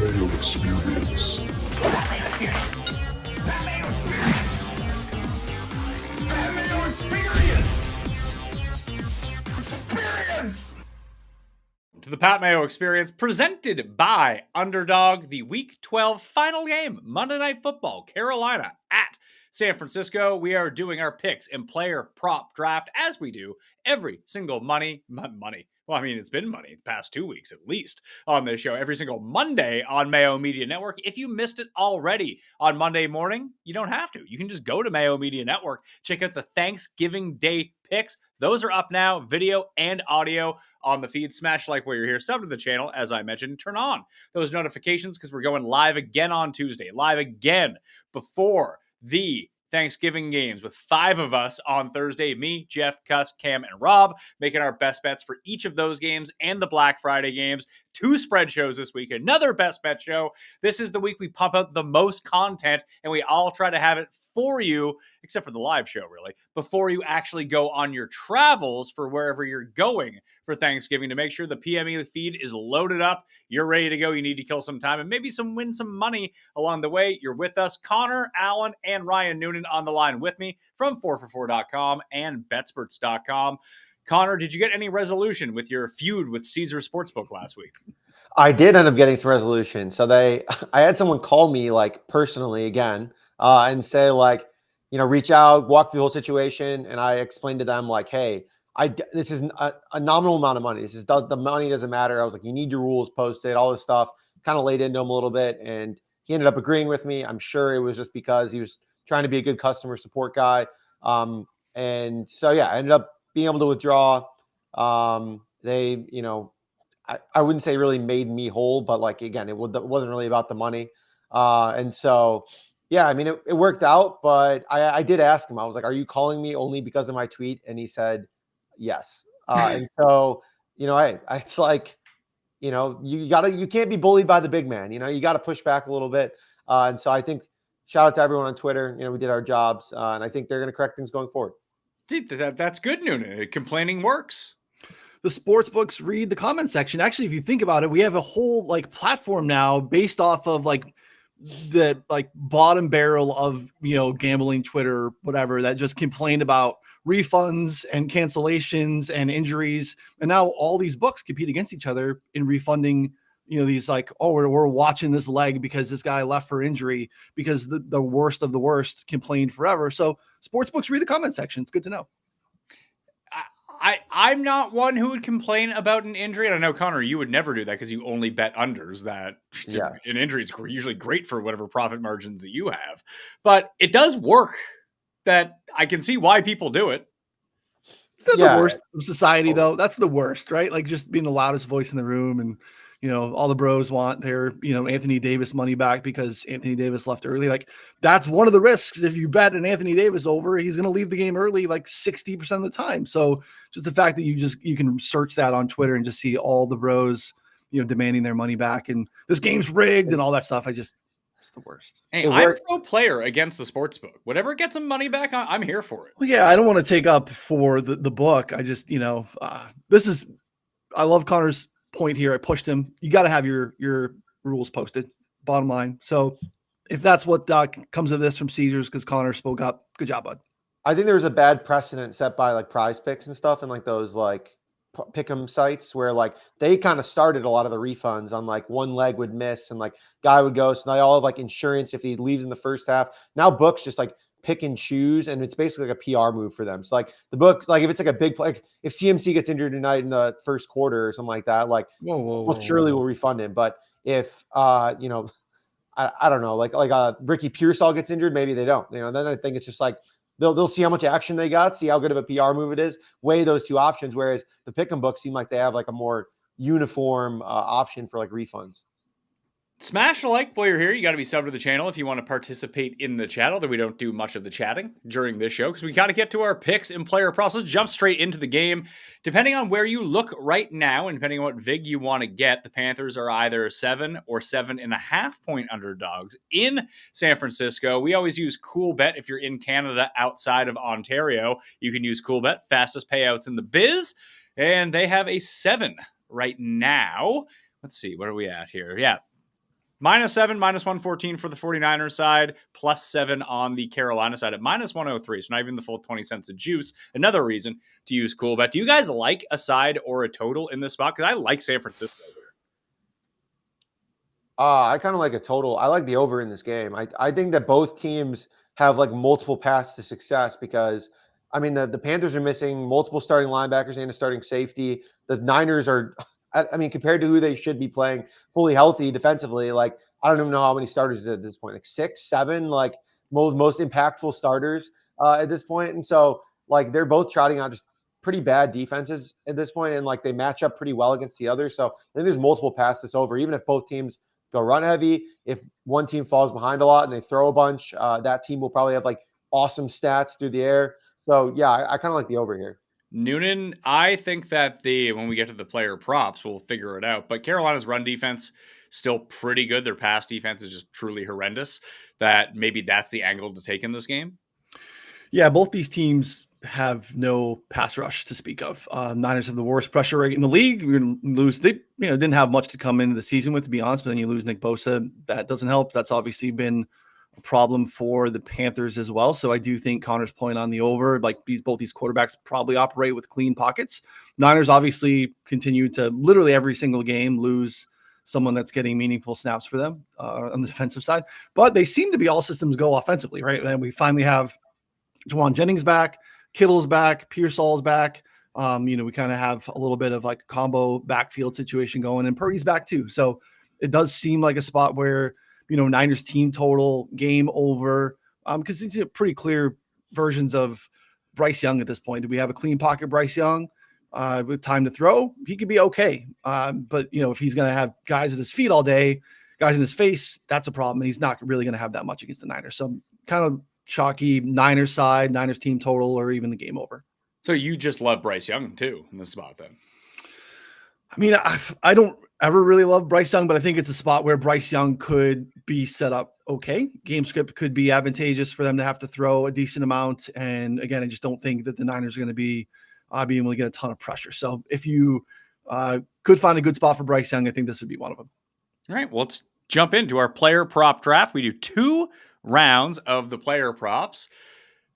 Mayo Experience. That Mayo Experience. That Mayo Experience. That Mayo Experience. Experience. To the Pat Mayo Experience, presented by Underdog, the Week 12 final game, Monday Night Football, Carolina at San Francisco. We are doing our picks and player prop draft as we do every single money. Well, I mean, it's been money the past 2 weeks at least on this show, every single Monday on Mayo Media Network. If you missed it already on Monday morning, you don't have to. You can just go to Mayo Media Network, check out the Thanksgiving Day picks. Those are up now, video and audio on the feed. Smash like while you're here, sub to the channel, as I mentioned, turn on those notifications because we're going live again on Tuesday, live again before the Thanksgiving games with 5 of us on Thursday. Me, Jeff, Cuss, Cam, and Rob making our best bets for each of those games and the Black Friday games. 2 spread shows this week, another best bet show. This is the week we pump out the most content, and we all try to have it for you, except for the live show, really, before you actually go on your travels for wherever you're going for Thanksgiving to make sure the PME feed is loaded up. You're ready to go. You need to kill some time and maybe win some money along the way. You're with us. Conner Allen and Ryan Noonan on the line with me from 4for4.com and Betsperts.com. Conner, did you get any resolution with your feud with Caesar Sportsbook last week? I did end up getting some resolution. So I had someone call me like personally again and say like, reach out, walk through the whole situation. And I explained to them like, hey, this is a nominal amount of money. This is the money doesn't matter. I was like, you need your rules posted, all this stuff, kind of laid into him a little bit. And he ended up agreeing with me. I'm sure it was just because he was trying to be a good customer support guy. And so, yeah, I ended up being able to withdraw. They, I wouldn't say really made me whole, but like, again, it wasn't really about the money. And so, yeah, I mean, it worked out, but I did ask him, I was like, are you calling me only because of my tweet? And he said, yes. And so, it's like, you can't be bullied by the big man, you got to push back a little bit. And so I think shout out to everyone on Twitter. We did our jobs and I think they're going to correct things going forward. Dude, that's good, Noonan. Complaining works. The sports books read the comment section. Actually, if you think about it, we have a whole platform now based off of the bottom barrel of gambling Twitter, whatever, that just complained about refunds and cancellations and injuries. And now all these books compete against each other in refunding these we're watching this leg because this guy left for injury because the worst of the worst complained forever. So sports books read the comment section. It's good to know. I'm not one who would complain about an injury. And I know, Conner, you would never do that because you only bet unders. That an injury is usually great for whatever profit margins that you have. But it does work. That I can see why people do it. It's not the worst of society, though. That's the worst, right? Like just being the loudest voice in the room and all the bros want their, Anthony Davis money back because Anthony Davis left early. Like that's one of the risks. If you bet an Anthony Davis over, he's going to leave the game early, 60% of the time. So just the fact that you can search that on Twitter and just see all the bros, demanding their money back and this game's rigged and all that stuff. It's the worst. Hey, I'm pro player against the sports book. Whatever gets some money back, I'm here for it. Well, yeah, I don't want to take up for the book. I just, I love Connor's point here. I pushed him. You got to have your rules posted, bottom line. So if that's what comes of this from Caesars because Conner spoke up, good job, bud. I think there was a bad precedent set by Prize Picks and stuff and those pick'em sites where they kind of started a lot of the refunds on one leg would miss and guy would go. So they all have insurance if he leaves in the first half. Now books just pick and choose, and it's basically a PR move for them. So the book, if it's a big play, if CMC gets injured tonight in the first quarter or something like that, well, surely we'll refund him. But if I don't know, Ricky Pearsall gets injured, maybe they don't. Then I think it's just they'll see how much action they got, see how good of a PR move it is, weigh those two options. Whereas the pick'em books seem like they have a more uniform option for refunds. Smash a like while you're here. You got to be subbed to the channel if you want to participate in the chat, although we don't do much of the chatting during this show because we got to get to our picks and player props. Let's jump straight into the game. Depending on where you look right now and depending on what VIG you want to get, the Panthers are either 7 or 7.5 point underdogs in San Francisco. We always use CoolBet if you're in Canada outside of Ontario. You can use CoolBet, fastest payouts in the biz, and they have a 7 right now. Let's see, what are we at here? Yeah. -7, -114 for the 49ers side, +7 on the Carolina side at -103. So not even the full 20 cents of juice. Another reason to use Coolbet. Do you guys like a side or a total in this spot? Because I like San Francisco here. I kind of like a total. I like the over in this game. I think that both teams have like multiple paths to success because I mean the Panthers are missing multiple starting linebackers and a starting safety. The Niners are, I mean, compared to who they should be playing fully healthy defensively, like I don't even know how many starters at this point, like 6, 7, like most impactful starters at this point. And so like they're both trotting out just pretty bad defenses at this point, and like they match up pretty well against the other. So I think there's multiple paths this over, even if both teams go run heavy. If one team falls behind a lot and they throw a bunch, that team will probably have like awesome stats through the air. So yeah, I kind of like the over here. Noonan, I think that when we get to the player props, we'll figure it out. But Carolina's run defense still pretty good. Their pass defense is just truly horrendous. That maybe that's the angle to take in this game. Yeah, both these teams have no pass rush to speak of. Niners have the worst pressure rate in the league. You're going to lose. They didn't have much to come into the season with, to be honest. But then you lose Nick Bosa. That doesn't help. That's obviously been a problem for the Panthers as well. So I do think Connor's point on the over, like both these quarterbacks probably operate with clean pockets. Niners obviously continue to literally every single game lose someone that's getting meaningful snaps for them on the defensive side. But they seem to be all systems go offensively, right? And we finally have Juwan Jennings back, Kittle's back, Pearsall's back. We kind of have a little bit of like a combo backfield situation going, and Purdy's back too. So it does seem like a spot where, Niners team total, game over, because it's pretty clear versions of Bryce Young at this point. Do we have a clean pocket Bryce Young with time to throw? He could be okay. But, if he's going to have guys at his feet all day, guys in his face, that's a problem. And he's not really going to have that much against the Niners. So kind of chalky Niners side, Niners team total, or even the game over. So you just love Bryce Young too in this spot then? I mean, I don't ever really love Bryce Young, but I think it's a spot where Bryce Young could be set up okay. Game script could be advantageous for them to have to throw a decent amount. And again, I just don't think that the Niners are going to be able to get a ton of pressure. So if you could find a good spot for Bryce Young, I think this would be one of them. All right, well, let's jump into our player prop draft. We do 2 rounds of the player props,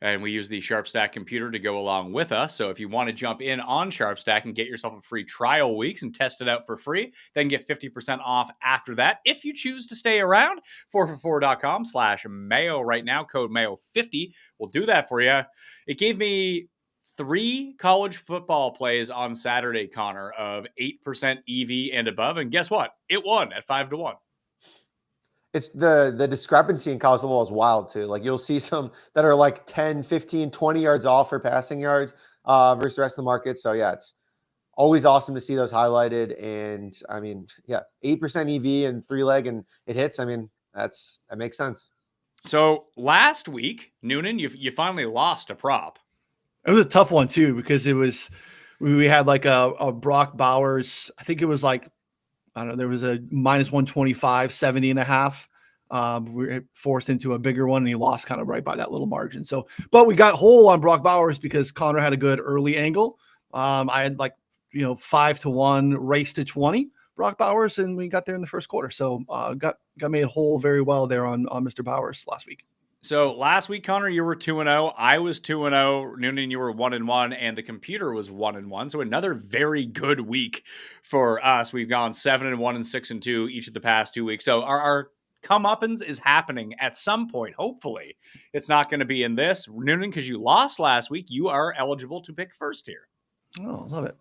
and we use the SharpStack computer to go along with us. So if you want to jump in on SharpStack and get yourself a free trial weeks and test it out for free, then get 50% off after that. If you choose to stay around, 4for4.com/Mayo right now, code Mayo50 will do that for you. It gave me 3 college football plays on Saturday, Connor, of 8% EV and above. And guess what? It won at 5-1. It's the discrepancy in college football is wild too. Like you'll see some that are like 10, 15, 20 yards off for passing yards versus the rest of the market. So yeah, it's always awesome to see those highlighted. And I mean, yeah, 8% EV and 3-leg and it hits. I mean, that makes sense. So last week, Noonan, you finally lost a prop. It was a tough one too, because we had like a Brock Bowers. I think it was like, I don't know, there was a -125, 70.5. We were forced into a bigger one, and he lost kind of right by that little margin. So, but we got whole on Brock Bowers because Connor had a good early angle. I had 5-1 race to 20 Brock Bowers, and we got there in the first quarter. So got made whole very well there on Mr. Bowers last week. So last week, Connor, you were 2-0. I was 2-0. Noonan, you were 1-1, and the computer was 1-1. So another very good week for us. We've gone 7-1 and 6-2 each of the past 2 weeks. So our comeuppance is happening at some point. Hopefully, it's not going to be in this, Noonan, because you lost last week. You are eligible to pick first here. Oh, love it.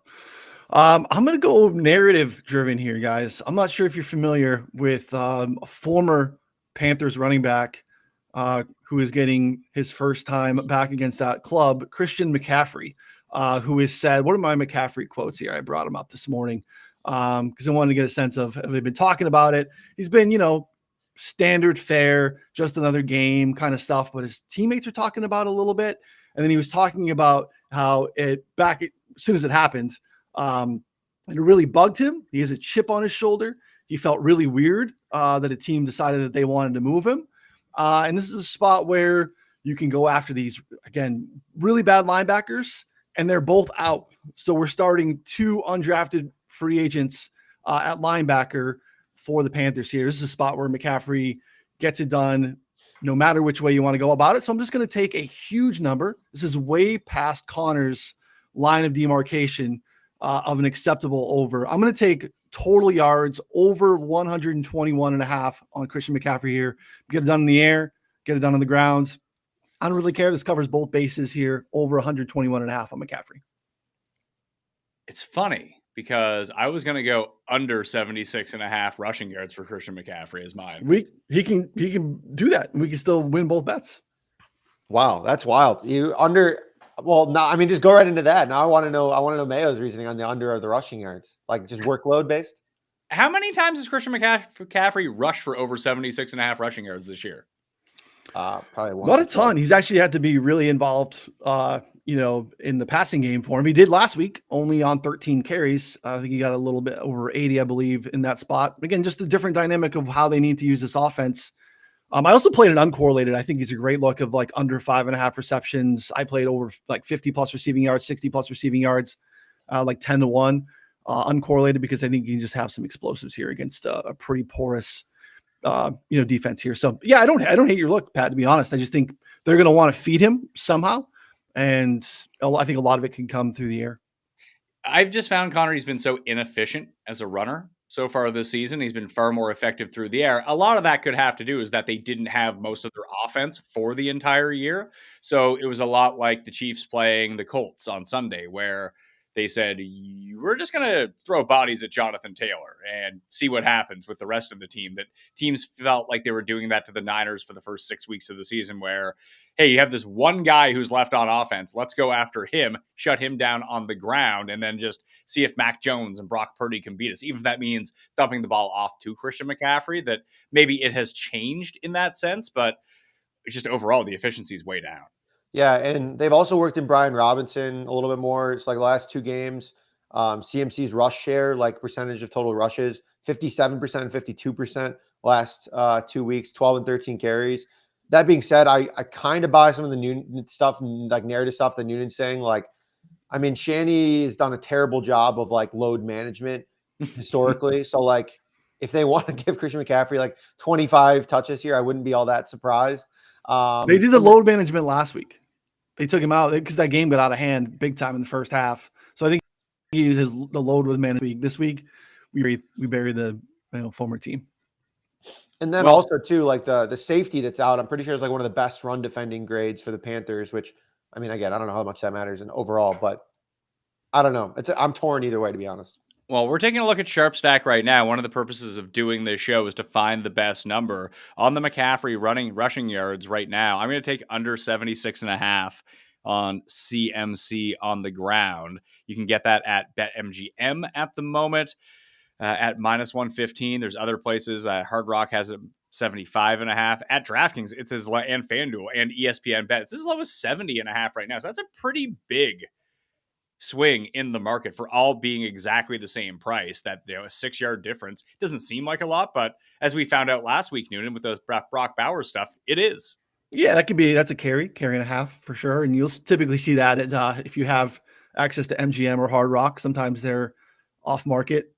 I'm going to go narrative driven here, guys. I'm not sure if you're familiar with a former Panthers running back who is getting his first time back against that club, Christian McCaffrey, who has said, what are my McCaffrey quotes here? I brought him up this morning because I wanted to get a sense of, they've been talking about it. He's been, standard fare, just another game kind of stuff, but his teammates are talking about it a little bit. And then he was talking about how as soon as it happened, it really bugged him. He has a chip on his shoulder. He felt really weird that a team decided that they wanted to move him. And this is a spot where you can go after these, again, really bad linebackers, and they're both out. So we're starting 2 undrafted free agents at linebacker for the Panthers here. This is a spot where McCaffrey gets it done no matter which way you want to go about it. So I'm just going to take a huge number. This is way past Connor's line of demarcation of an acceptable over. I'm going to take total yards over 121.5 on Christian McCaffrey here. Get it done in the air, get it done on the grounds. I don't really care. This covers both bases here, over 121.5 on McCaffrey. It's funny because I was going to go under 76.5 rushing yards for Christian McCaffrey as mine. He can do that. We can still win both bets. Wow, that's wild. Just go right into that. Now I want to know Mayo's reasoning on the under of the rushing yards, like just workload based. How many times has Christian McCaffrey rushed for over 76.5 rushing yards this year? Probably one. Not a ton. He's actually had to be really involved, in the passing game for him. He did last week, only on 13 carries. I think he got a little bit over 80, I believe, in that spot. Again, just the different dynamic of how they need to use this offense. I also played an uncorrelated. I think he's a great look of like under 5.5 receptions. I played over like 50 plus receiving yards, 60 plus receiving yards, like 10-1, uncorrelated, because I think you can just have some explosives here against a pretty porous, defense here. So yeah, I don't hate your look, Pat, to be honest. I just think they're going to want to feed him somehow. And I think a lot of it can come through the air. I've just found Connor, he's been so inefficient as a runner so far this season. He's been far more effective through the air. A lot of that could have to do is that they didn't have most of their offense for the entire year. So it was a lot like the Chiefs playing the Colts on Sunday, where they said, we're just going to throw bodies at Jonathan Taylor and see what happens with the rest of the team. That teams felt like they were doing that to the Niners for the first 6 weeks of the season, where, hey, you have this one guy who's left on offense. Let's go after him, shut him down on the ground, and then just see if Mac Jones and Brock Purdy can beat us. Even if that means dumping the ball off to Christian McCaffrey, that maybe it has changed in that sense, but it's just overall the efficiency is way down. Yeah, and they've also worked in Brian Robinson a little bit more. It's like the last 2 games, CMC's rush share, like percentage of total rushes, 57%, 52% last 2 weeks, 12 and 13 carries. That being said, I kind of buy some of the Noonan stuff, like narrative stuff that Noonan's saying. Like, I mean, Shanny has done a terrible job of like load management historically. So like, if they want to give Christian McCaffrey like 25 touches here, I wouldn't be all that surprised. They did the load management last week. They took him out because that game got out of hand big time in the first half. So I think the load was managed this week. We bury the former team. And then also too, like the safety that's out, I'm pretty sure is like one of the best run defending grades for the Panthers, which, I mean, again, I don't know how much that matters in overall, but I don't know. I'm torn either way, to be honest. Well, we're taking a look at Sharp Stack right now. One of the purposes of doing this show is to find the best number on the McCaffrey rushing yards right now. I'm going to take under 76.5 on CMC on the ground. You can get that at BetMGM at the moment at minus 115. There's other places. Hard Rock has it 75.5 at DraftKings. It's as low, and FanDuel and ESPN Bet. It's as low as 70.5 right now. So that's a pretty big swing in the market for all being exactly the same price. That a 6-yard difference doesn't seem like a lot, but as we found out last week, Noonan, with the Brock Bowers stuff, it is. Yeah, that's a carry and a half for sure. And you'll typically see that if you have access to MGM or Hard Rock. Sometimes they're off market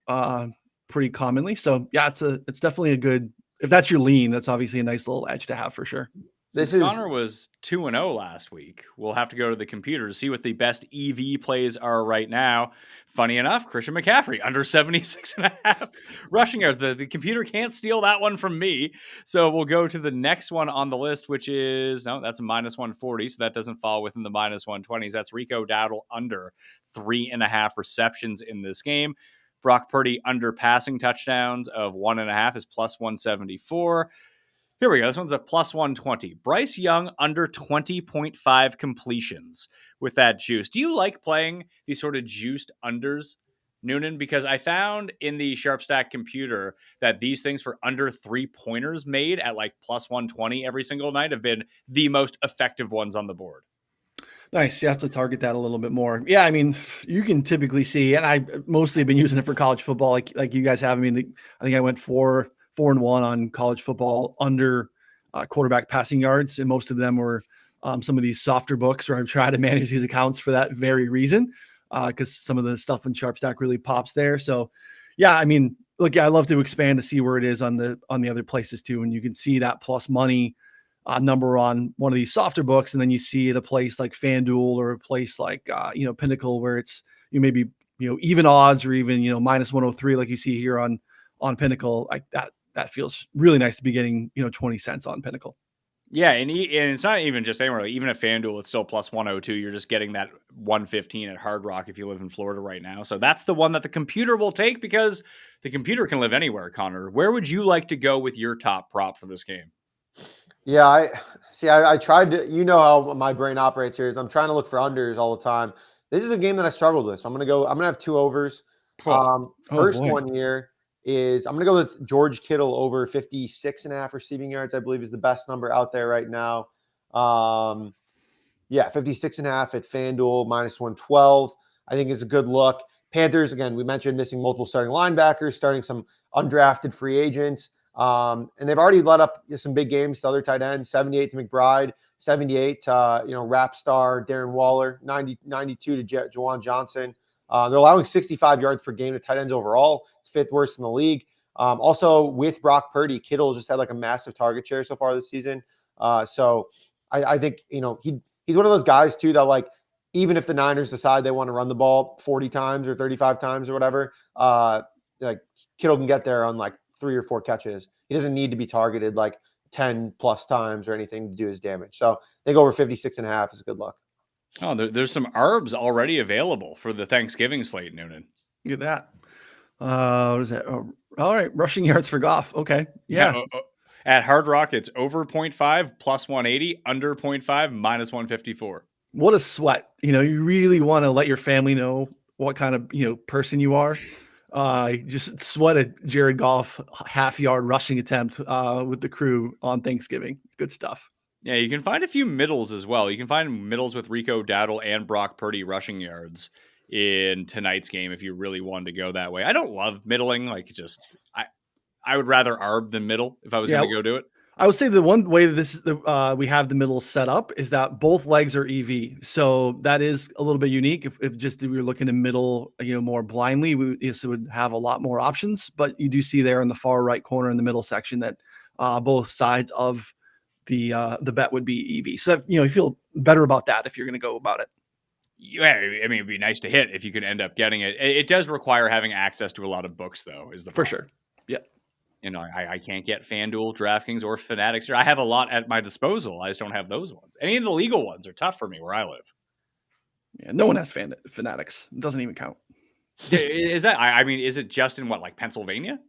pretty commonly. So yeah, it's definitely a good, if that's your lean, that's obviously a nice little edge to have for sure. Connor was 2-0 last week. We'll have to go to the computer to see what the best EV plays are right now. Funny enough, Christian McCaffrey under 76.5 rushing yards. The computer can't steal that one from me. So we'll go to the next one on the list, which is, that's a minus 140. So that doesn't fall within the minus 120s. That's Rico Dowdle under 3.5 receptions in this game. Brock Purdy under passing touchdowns of 1.5 is plus 174. Here we go. This one's a plus 120. Bryce Young under 20.5 completions with that juice. Do you like playing these sort of juiced unders, Noonan? Because I found in the Sharp Stack computer that these things for under 3-pointers made at like plus 120 every single night have been the most effective ones on the board. Nice. You have to target that a little bit more. Yeah, I mean, you can typically see, and I mostly have been using it for college football like you guys have. I mean, I think I went 4-1 on college football under quarterback passing yards. And most of them were some of these softer books where I've tried to manage these accounts for that very reason, because some of the stuff in Sharp Stack really pops there. So yeah, I mean, look, I love to expand to see where it is on the other places too. And you can see that plus money number on one of these softer books. And then you see at a place like FanDuel or a place like, Pinnacle, where it's, you maybe, even odds or even, minus 103, like you see here on Pinnacle. Like that feels really nice to be getting, 20 cents on Pinnacle. Yeah, and it's not even just anywhere. Like, even at FanDuel, it's still plus 102. You're just getting that 115 at Hard Rock if you live in Florida right now. So that's the one that the computer will take, because the computer can live anywhere, Connor. Where would you like to go with your top prop for this game? Yeah, I tried to, how my brain operates here is I'm trying to look for unders all the time. This is a game that I struggled with. So I'm going to have two overs. First one here is I'm going to go with George Kittle over 56.5 receiving yards, I believe is the best number out there right now. 56.5 at FanDuel, minus 112. I think is a good look. Panthers, again, we mentioned missing multiple starting linebackers, starting some undrafted free agents. And they've already let up some big games to other tight ends, 78 to McBride, 78 to, rap star Darren Waller, 92 to Juwan Johnson. They're allowing 65 yards per game to tight ends overall. It's fifth worst in the league. Also, with Brock Purdy, Kittle just had like a massive target share so far this season. So I think, he's one of those guys too that, like, even if the Niners decide they want to run the ball 40 times or 35 times or whatever, like Kittle can get there on like 3 or 4 catches. He doesn't need to be targeted like 10 plus times or anything to do his damage. So I think over 56.5 is a good look. Oh, there's some arbs already available for the Thanksgiving slate, Noonan. Look at that. What is that? Oh, all right. Rushing yards for Goff. Okay. Yeah. At Hard Rock, it's over 0.5 plus 180, under 0.5 minus 154. What a sweat. You really want to let your family know what kind of, person you are. Just sweat a Jared Goff half-yard rushing attempt with the crew on Thanksgiving. Good stuff. Yeah, you can find a few middles as well. You can find middles with Rico Dowdle and Brock Purdy rushing yards in tonight's game if you really wanted to go that way. I don't love middling. I would rather arb than middle if I was going to go do it. I would say the one way that we have the middle set up is that both legs are EV. So that is a little bit unique. If just we were looking to middle, more blindly, we would have a lot more options. But you do see there in the far right corner in the middle section that both sides of the bet would be EV. So you feel better about that if you're going to go about it. Yeah, I mean, it'd be nice to hit if you could end up getting it. It does require having access to a lot of books, though, is the problem. For sure. Yeah. I can't get FanDuel, DraftKings, or Fanatics here. I have a lot at my disposal. I just don't have those ones. Any of the legal ones are tough for me where I live. Yeah, no one has Fanatics. It doesn't even count. Is that? I mean, is it just in like Pennsylvania?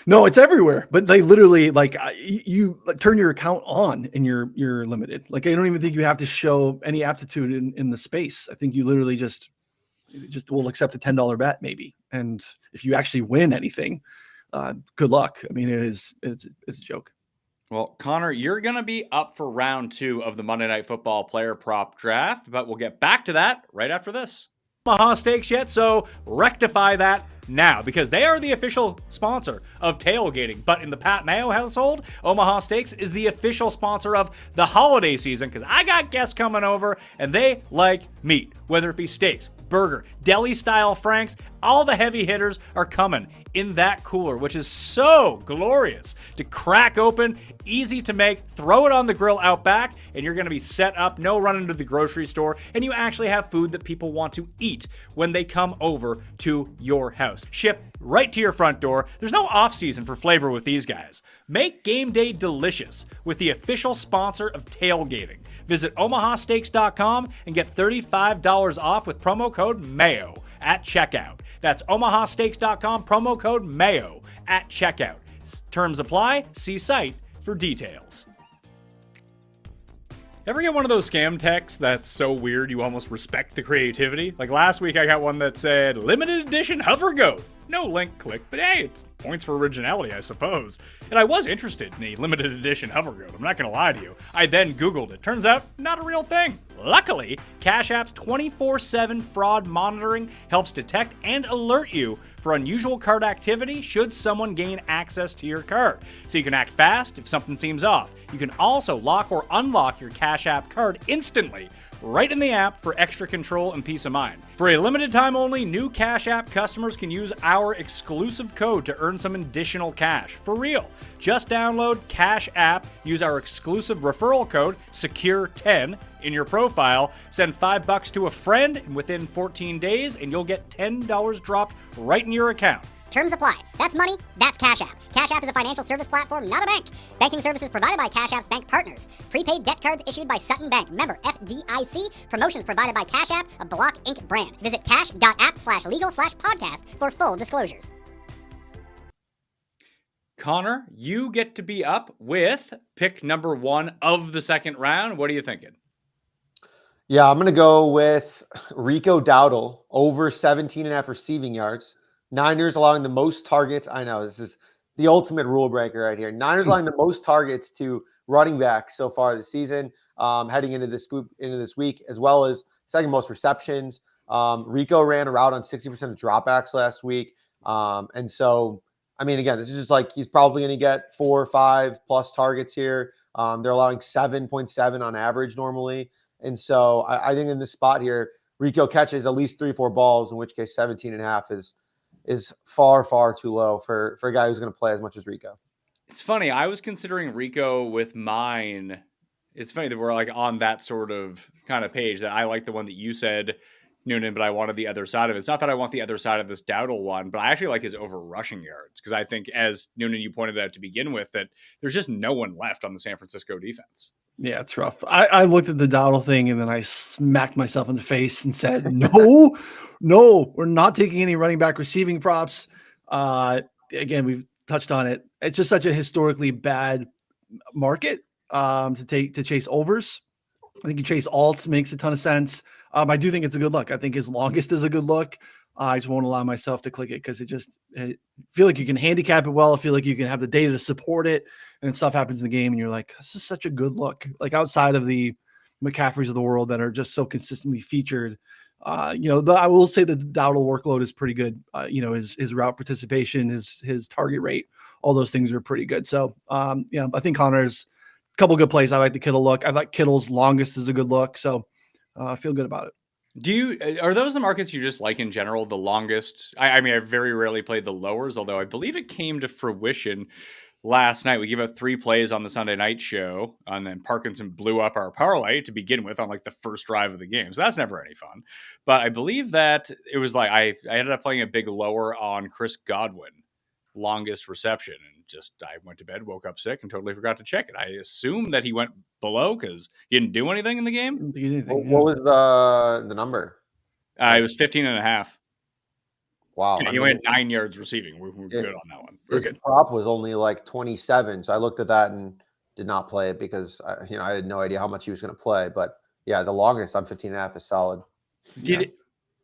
No, it's everywhere. But they literally you turn your account on and you're limited. Like, I don't even think you have to show any aptitude in the space. I think you literally just will accept a $10 bet maybe. And if you actually win anything, good luck. I mean, it's a joke. Well, Connor, you're going to be up for round 2 of the Monday Night Football player prop draft, but we'll get back to that right after this. Omaha Steaks yet, so rectify that now, because they are the official sponsor of tailgating. But in the Pat Mayo household, Omaha Steaks is the official sponsor of the holiday season, because I got guests coming over and they like meat, whether it be steaks, burger, deli-style franks. All the heavy hitters are coming in that cooler, which is so glorious to crack open, easy to make, throw it on the grill out back, and you're going to be set up, no running to the grocery store, and you actually have food that people want to eat when they come over to your house. Shipped right to your front door. There's no off-season for flavor with these guys. Make game day delicious with the official sponsor of tailgating. Visit omahasteaks.com and get $35 off with promo code MAYO at checkout. That's omahasteaks.com, promo code MAYO at checkout. Terms apply. See site for details. Ever get one of those scam texts that's so weird you almost respect the creativity? Like last week I got one that said, limited edition hover goat. No link click, but hey, it's points for originality, I suppose. And I was interested in a limited edition hover goat, I'm not gonna lie to you. I then Googled it. Turns out, not a real thing. Luckily, Cash App's 24/7 fraud monitoring helps detect and alert you for unusual card activity should someone gain access to your card. So you can act fast if something seems off. You can also lock or unlock your Cash App card instantly right in the app for extra control and peace of mind. For a limited time only, new Cash App customers can use our exclusive code to earn some additional cash. For real. Just download Cash App, use our exclusive referral code, SECURE10, in your profile, send $5 to a friend, and within 14 days, and you'll get $10 dropped right in your account. Terms apply. That's money. That's Cash App. Cash App is a financial service platform, not a bank. Banking services provided by Cash App's bank partners. Prepaid debt cards issued by Sutton Bank. Member FDIC. Promotions provided by Cash App, a Block Inc. brand. Visit cash.app/legal/podcast for full disclosures. Connor, you get to be up with pick number 1 of the second round. What are you thinking? Yeah, I'm going to go with Rico Dowdle over 17.5 receiving yards. Niners allowing the most targets. I know this is the ultimate rule breaker right here. Niners allowing the most targets to running backs so far this season, heading into this week, as well as second most receptions. Rico ran a route on 60% of dropbacks last week. And so, I mean, again, this is just like he's probably going to get 4 or 5 plus targets here. They're allowing 7.7 on average normally. And so I think in this spot here, Rico catches at least 3-4 balls, in which case 17.5 is far, far too low for a guy who's going to play as much as Rico. It's funny. I was considering Rico with mine. It's funny that we're like on that sort of kind of page, that I like the one that you said, Noonan, but I wanted the other side of it. It's not that I want the other side of this Dowdle one, but I actually like his over rushing yards, because I think, as Noonan, you pointed out to begin with, that there's just no one left on the San Francisco defense. Yeah, it's rough. I looked at the Dowdle thing and then I smacked myself in the face and said, no, we're not taking any running back receiving props. Again, we've touched on it. It's just such a historically bad market to chase overs. I think you chase alts makes a ton of sense. I do think it's a good look. I think his longest is a good look. I just won't allow myself to click it because I feel like you can handicap it well. I feel like you can have the data to support it, and stuff happens in the game and you're like, this is such a good look. Like outside of the McCaffreys of the world that are just so consistently featured, I will say that the Dowdle workload is pretty good. His route participation, his target rate, all those things are pretty good. So, I think Connor's a couple good plays. I like the Kittle look. I like Kittle's longest is a good look. So I feel good about it. Are those the markets you just like in general? The longest? I mean, I very rarely played the lowers, although I believe it came to fruition last night. We gave out 3 plays on the Sunday night show, and then Parkinson blew up our parlay to begin with on like the first drive of the game. So that's never any fun. But I believe that it was like I ended up playing a big lower on Chris Godwin, longest reception, and I went to bed, woke up sick, and totally forgot to check it. I assume that he went below because he didn't do anything in the game. What was the number? It was 15.5. Wow. He went 9 yards receiving. We're good on that one. His prop was only like 27. So I looked at that and did not play it because I had no idea how much he was going to play. But yeah, the longest on 15.5 is solid. Did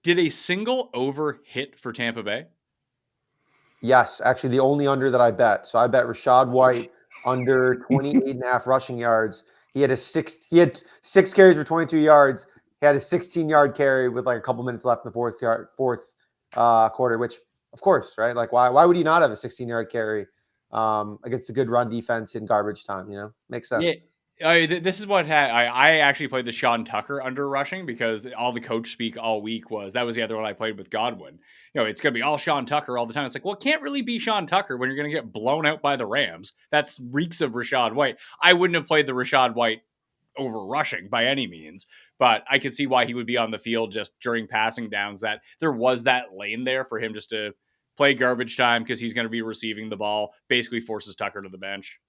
a single over hit for Tampa Bay? Yes, actually the only under that I bet. So I bet Rachaad White under 28.5 rushing yards. He had 6 carries for 22 yards. He had a 16-yard carry with like a couple minutes left in the fourth quarter, which of course, right? Like why would he not have a 16-yard carry against a good run defense in garbage time? Makes sense. Yeah. This is what I actually played the Sean Tucker under rushing, because all the coach speak all week that was the other one I played with Godwin. It's going to be all Sean Tucker all the time. It's like, well, it can't really be Sean Tucker when you're going to get blown out by the Rams. That's reeks of Rachaad White. I wouldn't have played the Rachaad White over rushing by any means, but I could see why he would be on the field just during passing downs, that there was that lane there for him just to play garbage time because he's going to be receiving the ball, basically forces Tucker to the bench.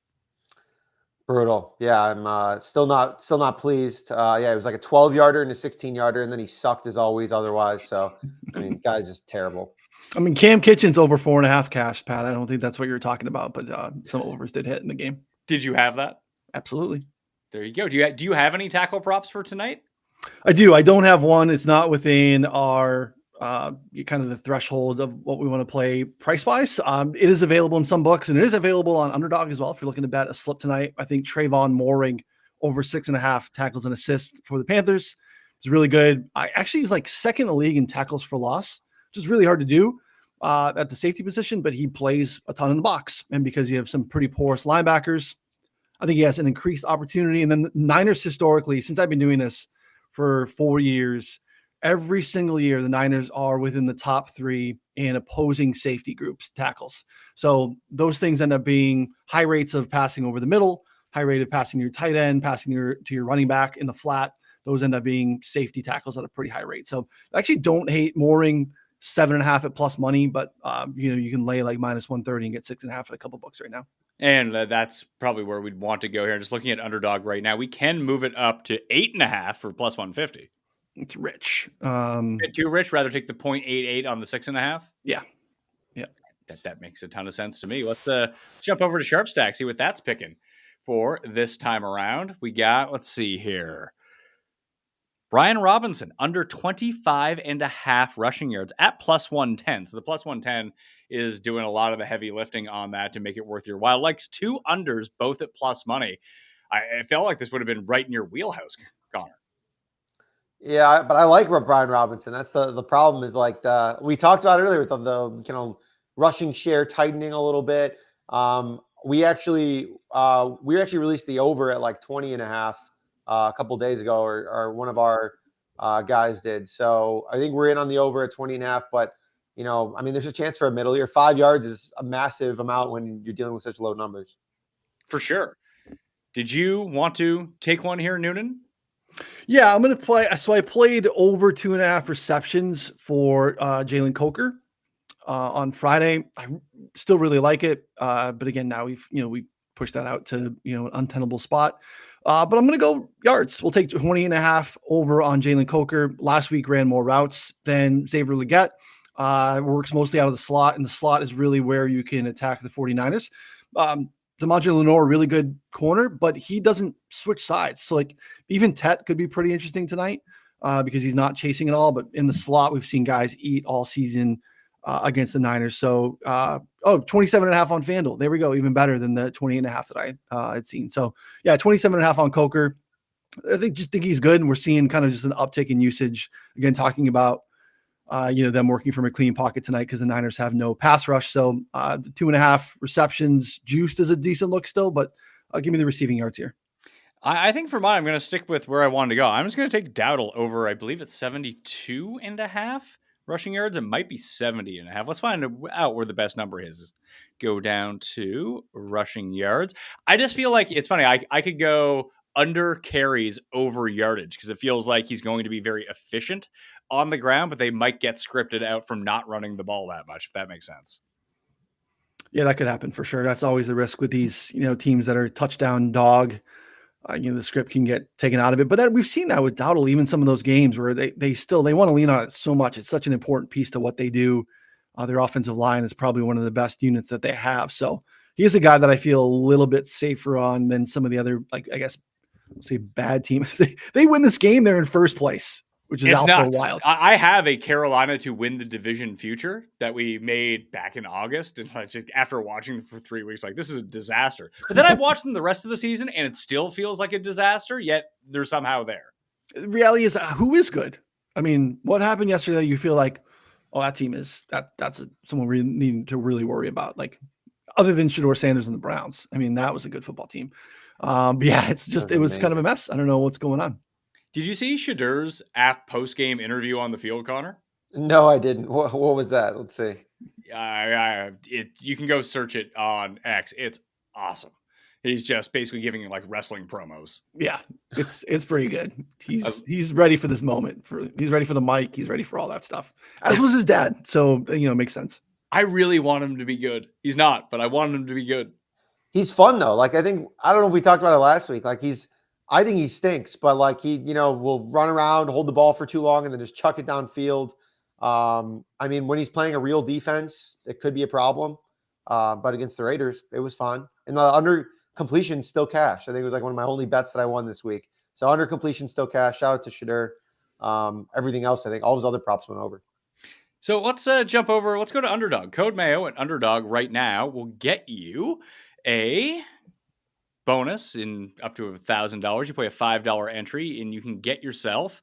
Brutal. Yeah, I'm still not pleased. It was like a 12-yarder and a 16-yarder, and then he sucked as always otherwise. So, I mean, guy's just terrible. I mean, Cam Kitchen's over 4.5 cash, Pat. I don't think that's what you're talking about, but some overs did hit in the game. Did you have that? Absolutely. There you go. Do you have any tackle props for tonight? I do. I don't have one. It's not within our kind of the threshold of what we want to play price-wise. It is available in some books, and it is available on Underdog as well. If you're looking to bet a slip tonight, I think Trayvon Mooring over 6.5 tackles and assists for the Panthers is really good. He's like second in the league in tackles for loss, which is really hard to do at the safety position, but he plays a ton in the box. And because you have some pretty porous linebackers, I think he has an increased opportunity. And then the Niners historically, since I've been doing this for 4 years. Every single year, the Niners are within the top 3 in opposing safety groups, tackles. So those things end up being high rates of passing over the middle, high rate of passing to your tight end, passing to your running back in the flat. Those end up being safety tackles at a pretty high rate. So I actually don't hate mooring 7.5 at plus money, but you can lay like minus 130 and get 6.5 at a couple books right now. And that's probably where we'd want to go here. Just looking at Underdog right now, we can move it up to 8.5 for plus 150. It's rich. Too rich. Rather take the 0.88 on the 6.5. Yeah. That makes a ton of sense to me. Let's jump over to Sharp Stack, see what that's picking for this time around. We got, let's see here, Brian Robinson under 25.5 rushing yards at plus 110. So the plus 110 is doing a lot of the heavy lifting on that to make it worth your while. Likes 2 unders, both at plus money. I felt like this would have been right in your wheelhouse, Connor. Yeah, but I like Brian Robinson. That's the problem is like we talked about earlier with the rushing share tightening a little bit. We actually released the over at like 20.5 a couple days ago, or one of our guys did. So I think we're in on the over at 20.5. But there's a chance for a middle here. 5 yards is a massive amount when you're dealing with such low numbers. For sure. Did you want to take one here, Noonan? Yeah, I'm going to play. So I played over 2.5 receptions for Jalen Coker on Friday. I still really like it. But again, now we pushed that out to, an untenable spot. But I'm going to go yards. We'll take 20.5 over on Jalen Coker. Last week ran more routes than Xavier Legette. Works mostly out of the slot, and the slot is really where you can attack the 49ers. DeMondre Lenore, really good corner, but he doesn't switch sides. So like even Tet could be pretty interesting tonight because he's not chasing it all. But in the slot, we've seen guys eat all season against the Niners. So 27.5 on FanDuel. There we go. Even better than the 20.5 that I had seen. So yeah, 27.5 on Coker. I think he's good. And we're seeing kind of just an uptick in usage. Again, talking about them working from a clean pocket tonight because the Niners have no pass rush. So the 2.5 receptions juiced is a decent look still, but give me the receiving yards here. I think for mine, I'm going to stick with where I wanted to go. I'm just going to take Dowdle over, I believe it's 72.5 rushing yards. It might be 70.5. Let's find out where the best number is. Go down to rushing yards. I just feel like it's funny. I could go under carries over yardage because it feels like he's going to be very efficient on the ground, but they might get scripted out from not running the ball that much, if that makes sense. Yeah, that could happen for sure. That's always the risk with these, teams that are touchdown dog. The script can get taken out of it, but we've seen that with Dowdle, even some of those games where they want to lean on it so much. It's such an important piece to what they do. Their offensive line is probably one of the best units that they have. So he is a guy that I feel a little bit safer on than some of the other, say bad teams. They win this game, they're in first place, which is also nuts. Wild. I have a Carolina to win the division future that we made back in August. And just after watching them for 3 weeks, this is a disaster. But then I've watched them the rest of the season and it still feels like a disaster, yet they're somehow there. The reality is who is good? I mean, what happened yesterday? You feel like, oh, that team is that's someone we need to really worry about. Other than Shedeur Sanders and the Browns. I mean, that was a good football team. But yeah, it was kind of a mess. I don't know what's going on. Did you see Shadeur's post-game interview on the field, Connor? No, I didn't. What was that? Let's see. You can go search it on X. It's awesome. He's just basically giving wrestling promos. Yeah, it's pretty good. He's ready for this moment. He's ready for the mic. He's ready for all that stuff. As was his dad. So it makes sense. I really want him to be good. He's not, but I want him to be good. He's fun though. I don't know if we talked about it last week. I think he stinks, but he, will run around, hold the ball for too long, and then just chuck it downfield. When he's playing a real defense, it could be a problem. But against the Raiders, it was fun. And the under completion still cash. I think it was one of my only bets that I won this week. So under completion still cash. Shout out to Shedeur. Everything else, I think all his other props went over. So let's jump over. Let's go to Underdog. Code Mayo at Underdog right now will get you a bonus in up to $1,000. You play a $5 entry and you can get yourself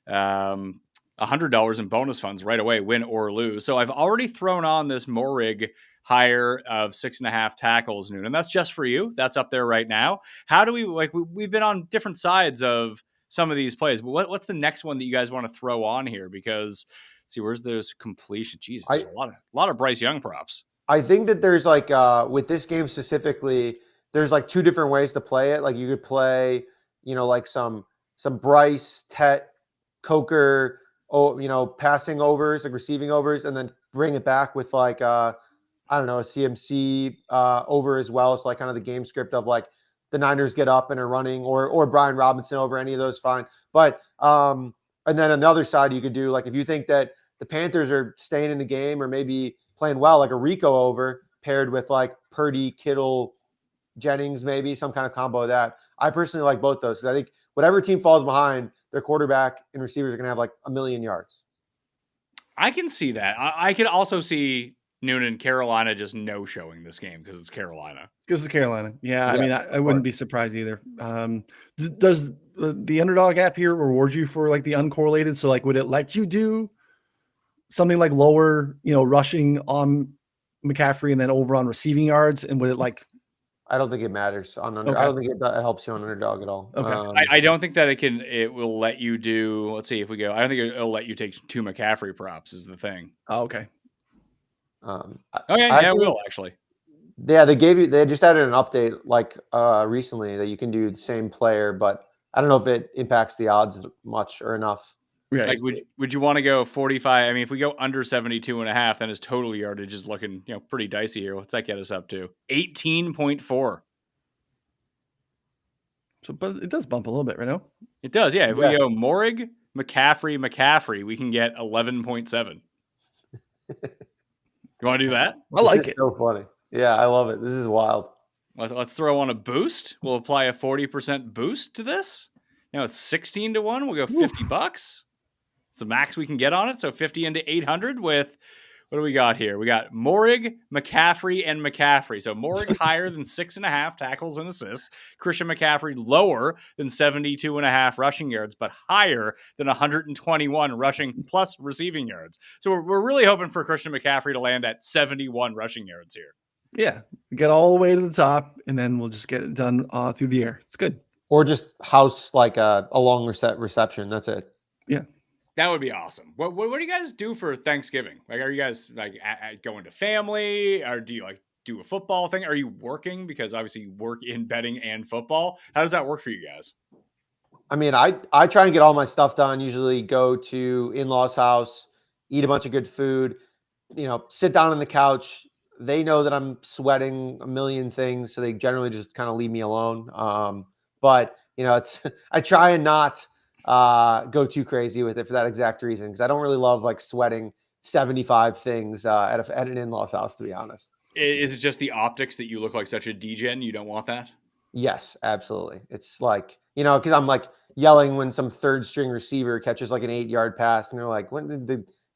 $100 in bonus funds right away, win or lose. So I've already thrown on this Morig higher of 6.5 tackles, Noonan. That's just for you. That's up there right now. How do we we've been on different sides of some of these plays. But what's the next one that you guys want to throw on here? Because see, where's those completion? Jesus, a lot of Bryce Young props. I think that there's like with this game specifically, there's like two different ways to play it. Like you could play, like some Bryce, Tet, Coker, passing overs, like receiving overs, and then bring it back with like I don't know, a CMC over as well. So like kind of the game script of like the Niners get up and are running, or Brian Robinson over, any of those fine. But and then on the other side, you could do like if you think that the Panthers are staying in the game or maybe playing well, like a Rico over paired with like Purdy, Kittle, Jennings, maybe some kind of combo of that. I personally like both those because I think whatever team falls behind, their quarterback and receivers are going to have like 1,000,000 yards. I can see that. I could also see Noonan, Carolina just no showing this game because it's Carolina. Because it's Carolina. Yeah, I mean, I wouldn't be surprised either. Does the Underdog app here reward you for like the uncorrelated? So like, would it let you do something like lower, rushing on McCaffrey and then over on receiving yards? And would it like? I don't think it matters on Underdog. Okay. I don't think it helps you on Underdog at all. Okay. I don't think that it will let you do. Let's see if we go. I don't think it'll let you take 2 McCaffrey props is the thing. Oh, okay. It will actually. Yeah, they just added an update like recently that you can do the same player, but I don't know if it impacts the odds much or enough. Yeah. Like, would you want to go 45? I mean, if we go under 72.5, then his total yardage is looking, pretty dicey here. What's that get us up to? 18.4. So, but it does bump a little bit, right now. It does, yeah. If we go Morig, McCaffrey, we can get 11.7. You want to do that? I like it. So funny. Yeah, I love it. This is wild. Let's throw on a boost. We'll apply a 40% boost to this. It's 16 to 1. We'll go $50. It's the max we can get on it. So 50 into 800 with, what do we got here? We got Morig, McCaffrey, and McCaffrey. So Morig higher than 6.5 tackles and assists. Christian McCaffrey lower than 72.5 rushing yards, but higher than 121 rushing plus receiving yards. So we're really hoping for Christian McCaffrey to land at 71 rushing yards here. Yeah. Get all the way to the top, and then we'll just get it done through the air. It's good. Or just house like a long reception. That's it. Yeah. That would be awesome. What do you guys do for Thanksgiving? Like, are you guys like going to family, or do you like do a football thing? Are you working? Because obviously you work in betting and football. How does that work for you guys? I mean, I try and get all my stuff done. Usually go to in-laws' house, eat a bunch of good food, sit down on the couch. They know that I'm sweating a million things, so they generally just kind of leave me alone. But I try and not go too crazy with it for that exact reason, because I don't really love like sweating 75 things at an in-laws house, to be honest. Is it just the optics that you look like such a degen? You don't want that? Yes, absolutely. It's like, because I'm like yelling when some third string receiver catches like an 8-yard pass, and they're like,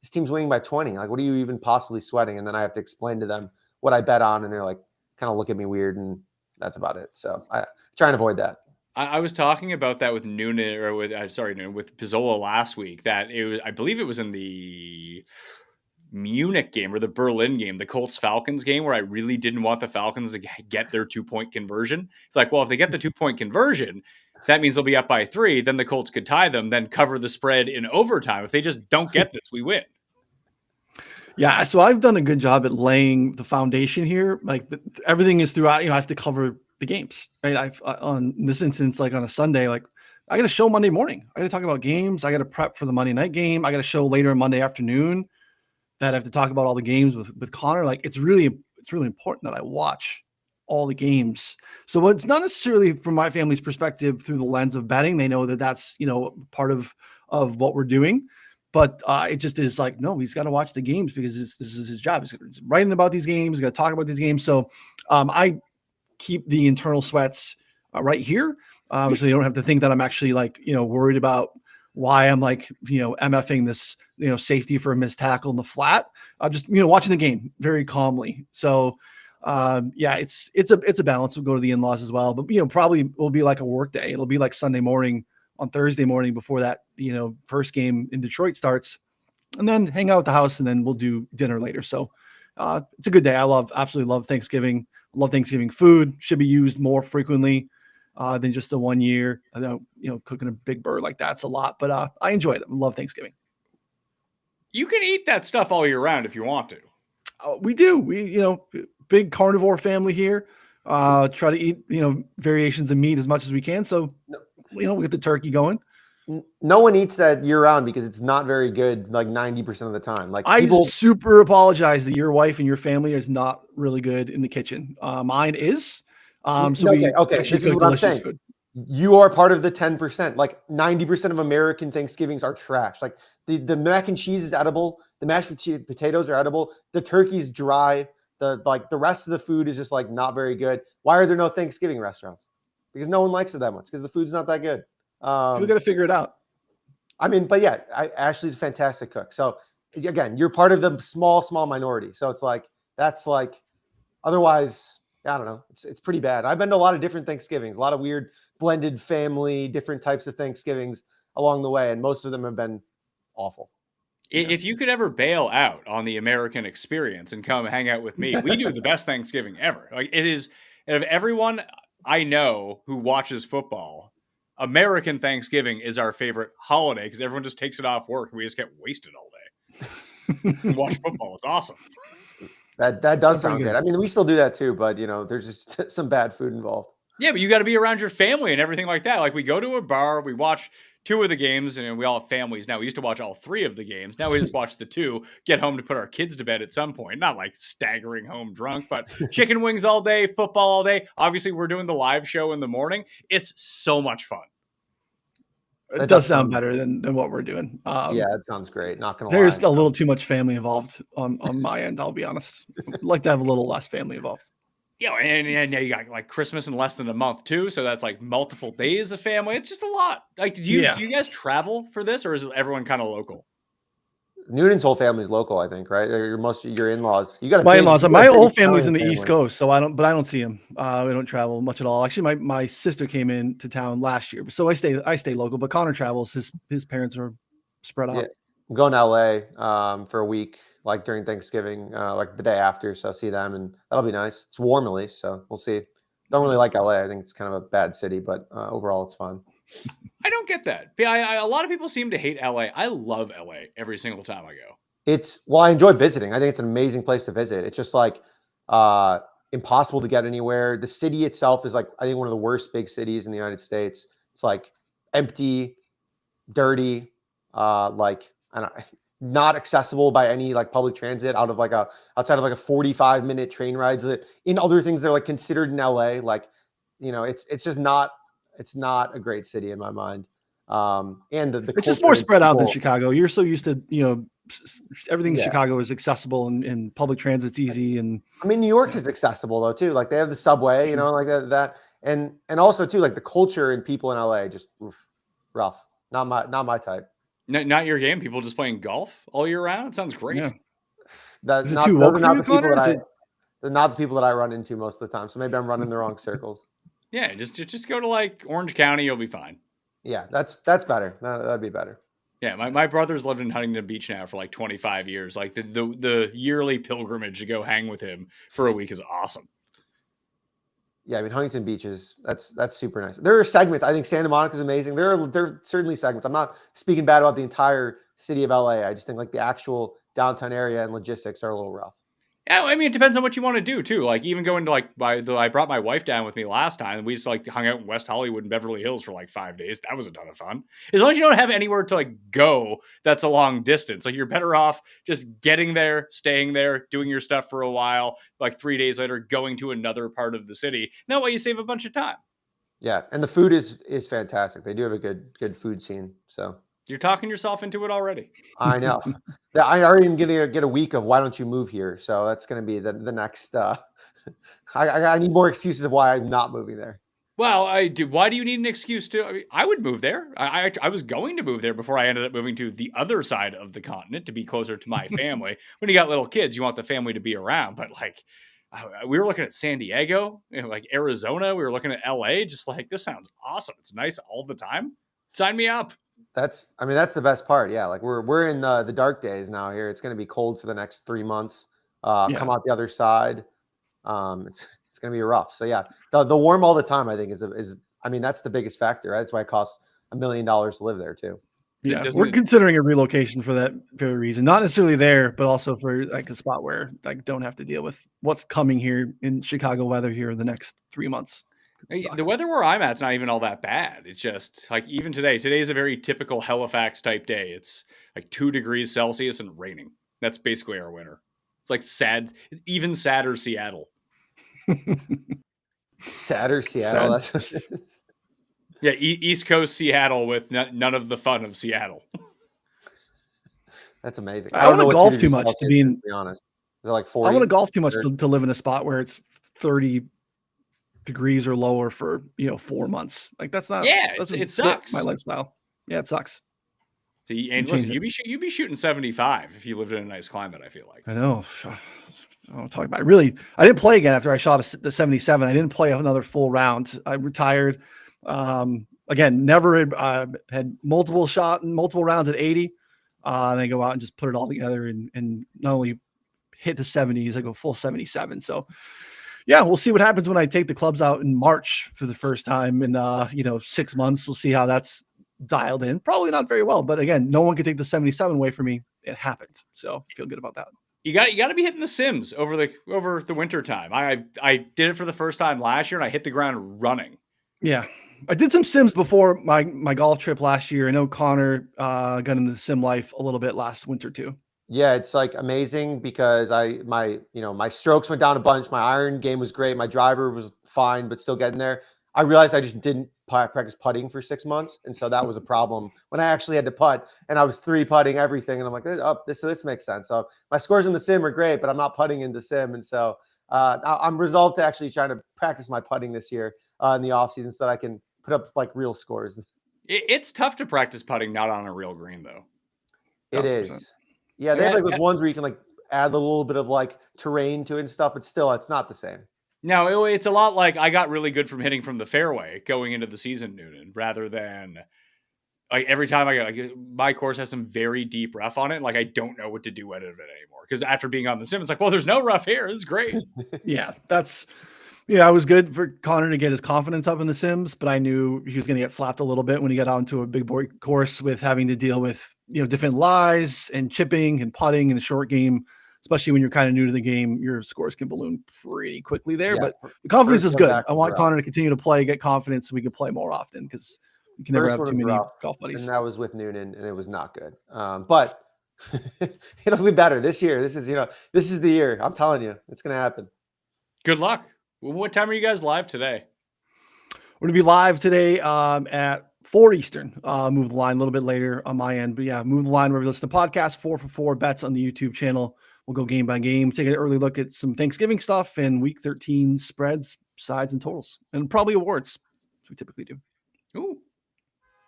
this team's winning by 20. Like, what are you even possibly sweating? And then I have to explain to them what I bet on, and they're like, kind of look at me weird, and that's about it. So I try and avoid that. I was talking about that with Noonan, or with Pizzola last week. That I believe it was in the Munich game or the Berlin game, the Colts-Falcons game, where I really didn't want the Falcons to get their 2-point conversion. It's like, well, if they get the 2-point conversion, that means they'll be up by 3. Then the Colts could tie them, then cover the spread in overtime. If they just don't get this, we win. Yeah, so I've done a good job at laying the foundation here. Like everything is throughout. I have to cover the games, right? On this instance, like on a Sunday, like I got a show Monday morning. I got to talk about games. I got to prep for the Monday night game. I got a show later Monday afternoon that I have to talk about all the games with Connor. Like it's really important that I watch all the games. So it's not necessarily from my family's perspective through the lens of betting. They know that that's part of what we're doing. But it just is like, no, he's got to watch the games because this is his job. He's writing about these games. He's got to talk about these games. So I keep the internal sweats right here. So you don't have to think that I'm actually like, worried about why I'm like, MFing this, safety for a missed tackle in the flat. I'm just, watching the game very calmly. So yeah, it's a balance. We'll go to the in-laws as well, but probably will be like a work day. It'll be like Sunday morning on Thursday morning before that, first game in Detroit starts, and then hang out at the house, and then we'll do dinner later. So it's a good day. I absolutely love Thanksgiving. Love Thanksgiving food. Should be used more frequently. than just the 1 year. I know, cooking a big bird like that's a lot, but I enjoy it. I love Thanksgiving. You can eat that stuff all year round if you want to. We do. We, big carnivore family here. Try to eat, variations of meat as much as we can. So, we get the turkey going. No one eats that year round because it's not very good, like 90% of the time. Like I super apologize that your wife and your family is not really good in the kitchen. Mine is. So okay. This is what I'm saying. Food. You are part of the 10%. Like 90% of American Thanksgivings are trash. Like the mac and cheese is edible. The mashed potatoes are edible. The turkey's dry. The rest of the food is just like not very good. Why are there no Thanksgiving restaurants? Because no one likes it that much because the food's not that good. We got to figure it out. I mean, but yeah, Ashley's a fantastic cook. So again, you're part of the small minority. So it's like, that's like, otherwise, I don't know. It's pretty bad. I've been to a lot of different Thanksgivings, a lot of weird blended family, different types of Thanksgivings along the way. And most of them have been awful. If you could ever bail out on the American experience and come hang out with me, we do the best Thanksgiving ever. Like, it is, of everyone I know who watches football, American Thanksgiving is our favorite holiday because everyone just takes it off work and we just get wasted all day and watch football. It's awesome. That does sound good. I mean, we still do that too, but there's just some bad food involved. Yeah, but you got to be around your family and everything like that. Like, we go to a bar, we watch 2 of the games, and we all have families now. We used to watch all 3 of the games. Now we just watch the 2, get home to put our kids to bed at some point. Not like staggering home drunk, but chicken wings all day, football all day. Obviously, we're doing the live show in the morning. It's so much fun. It does sound better than what we're doing. Yeah, it sounds great. Not gonna lie. There's a little too much family involved on my end. I'll be honest. I'd like to have a little less family involved. Yeah, and you got like Christmas in less than a month too, so that's like multiple days of family. It's just a lot. Like, do you guys travel for this, or is everyone kind of local? Noonan's whole family's local, I think, right? Your in-laws. You got my in-laws. My whole family's in the East Coast, so I don't see them. We don't travel much at all. Actually, my sister came into town last year, so I stay local. But Connor travels. His parents are spread out. Yeah. I'm going to LA for a week, like during Thanksgiving, like the day after. So I'll see them, and that'll be nice. It's warm at least, so we'll see. Don't really like LA. I think it's kind of a bad city, but overall it's fun. I don't get that. A lot of people seem to hate LA. I love LA every single time I go. I enjoy visiting. I think it's an amazing place to visit. It's just like impossible to get anywhere. The city itself is like, I think, one of the worst big cities in the United States. It's like empty, dirty, not accessible by any like public transit outside of like a 45-minute train rides that in other things they're like considered in LA. Like, it's just not, it's not a great city in my mind. And the it's just more spread out than Chicago. You're so used to, everything in Chicago is accessible and public transit's easy. And I mean, New York is accessible though too. Like they have the subway, like that. And also too, like the culture and people in LA, just rough. Not my type. Not your game. People just playing golf all year round. It sounds great. Yeah. They're not the people that I run into most of the time. So maybe I'm running the wrong circles. Yeah, just go to like Orange County. You'll be fine. Yeah, that's better. That'd be better. Yeah, my brother's lived in Huntington Beach now for like 25 years. Like the yearly pilgrimage to go hang with him for a week is awesome. Yeah, I mean Huntington Beach that's super nice. There are segments. I think Santa Monica is amazing. There are certainly segments. I'm not speaking bad about the entire city of LA. I just think like the actual downtown area and logistics are a little rough. Yeah, I mean, it depends on what you want to do too. Like even going to I brought my wife down with me last time, and we just like hung out in West Hollywood and Beverly Hills for like 5 days. That was a ton of fun. As long as you don't have anywhere to like go, that's a long distance. Like you're better off just getting there, staying there, doing your stuff for a while. Like 3 days later, going to another part of the city. That way, you save a bunch of time. Yeah, and the food is fantastic. They do have a good food scene. So. You're talking yourself into it already. I know. I already am going to get a week of why don't you move here? So that's going to be the next. I need more excuses of why I'm not moving there. Well, I do. Why do you need an excuse to? I mean, I would move there. I was going to move there before I ended up moving to the other side of the continent to be closer to my family. When you got little kids, you want the family to be around. But like, we were looking at San Diego, like Arizona. We were looking at LA. Just like, this sounds awesome. It's nice all the time. Sign me up. That's the best part. Yeah. Like we're in the dark days now here. It's going to be cold for the next 3 months. Come out the other side. It's it's going to be rough. So yeah, the warm all the time, I think is I mean, that's the biggest factor. Right? That's why it costs $1 million to live there too. Yeah, we're considering a relocation for that very reason. Not necessarily there, but also for like a spot where I don't have to deal with what's coming here in Chicago weather here in the next 3 months. The weather where I'm at's not even all that bad. It's just like even today's a very typical Halifax type day. It's like 2 degrees Celsius and raining. That's basically our winter. It's like sad, even sadder Seattle. Sadder Seattle. That's yeah, East Coast Seattle with none of the fun of Seattle. That's amazing. I don't want to golf too much to be honest. Is it like 40? I want to golf too much to live in a spot where it's 30 degrees or lower for 4 months. Like that's not. Yeah, it sucks. My lifestyle. Yeah, it sucks. See, and listen, you'd be shooting 75 if you lived in a nice climate. I feel like. I know. I don't talk about it. Really, I didn't play again after I shot the 77. I didn't play another full round. I retired. Again, never had multiple rounds at 80. And I go out and just put it all together and not only hit the 70s, I go full 77. So yeah, we'll see what happens when I take the clubs out in March for the first time in 6 months. We'll see how that's dialed in. Probably not very well, but again, no one could take the 77 away from me. It happened. So I feel good about that. You got to be hitting the sims over the winter time. I did it for the first time last year and I hit the ground running. Yeah. I did some sims before my golf trip last year. I know Connor got into the sim life a little bit last winter too. Yeah, it's like amazing because my strokes went down a bunch. My iron game was great. My driver was fine, but still getting there. I realized I just didn't practice putting for 6 months, and so that was a problem when I actually had to putt. And I was 3-putting everything, and I'm like, oh, this makes sense. So my scores in the sim are great, but I'm not putting in the sim, and so I'm resolved to actually trying to practice my putting this year in the off season so that I can put up like real scores. It's tough to practice putting not on a real green though. It 100%. Is. Yeah, they have like those ones where you can like add a little bit of like terrain to it and stuff, but still, it's not the same. No, it's a lot like I got really good from hitting from the fairway going into the season, Noonan, rather than like every time my course has some very deep rough on it. Like I don't know what to do with it anymore because after being on the sim, it's like, well, there's no rough here. This is great. Yeah, it was good for Connor to get his confidence up in the sims, but I knew he was going to get slapped a little bit when he got onto a big boy course with having to deal with, different lies and chipping and putting in the short game, especially when you're kind of new to the game. Your scores can balloon pretty quickly there, but the confidence is good. I want Connor to continue to play, get confidence so we can play more often because you can never have too many golf buddies. And that was with Noonan and it was not good. But it'll be better this year. This is the year. I'm telling you, it's going to happen. Good luck. What time are you guys live today? We're going to be live today at 4 Eastern. Move the line a little bit later on my end. But yeah, move the line wherever you listen to podcasts, 4 for 4 bets on the YouTube channel. We'll go game by game, take an early look at some Thanksgiving stuff and week 13 spreads, sides, and totals, and probably awards, as we typically do. Ooh.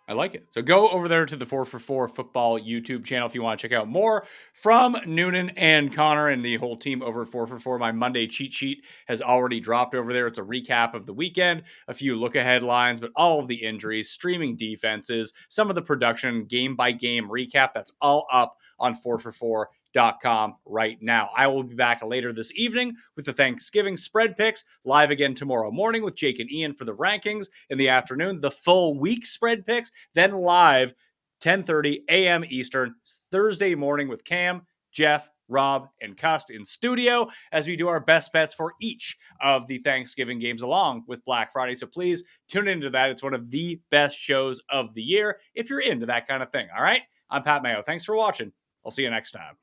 I like it. So go over there to the 4 for 4 football YouTube channel if you want to check out more from Noonan and Connor and the whole team over at 4 for 4. My Monday cheat sheet has already dropped over there. It's a recap of the weekend, a few look ahead lines, but all of the injuries, streaming defenses, some of the production, game by game recap. That's all up on 4for4.com right now. I will be back later this evening with the Thanksgiving spread picks, live again tomorrow morning with Jake and Ian for the rankings, in the afternoon the full week spread picks, then live 10:30 a.m. Eastern Thursday morning with Cam, Jeff, Rob, and Cust in studio as we do our best bets for each of the Thanksgiving games along with Black Friday. So please tune into that. It's one of the best shows of the year if you're into that kind of thing. All right, I'm Pat Mayo. Thanks for watching. I'll see you next time.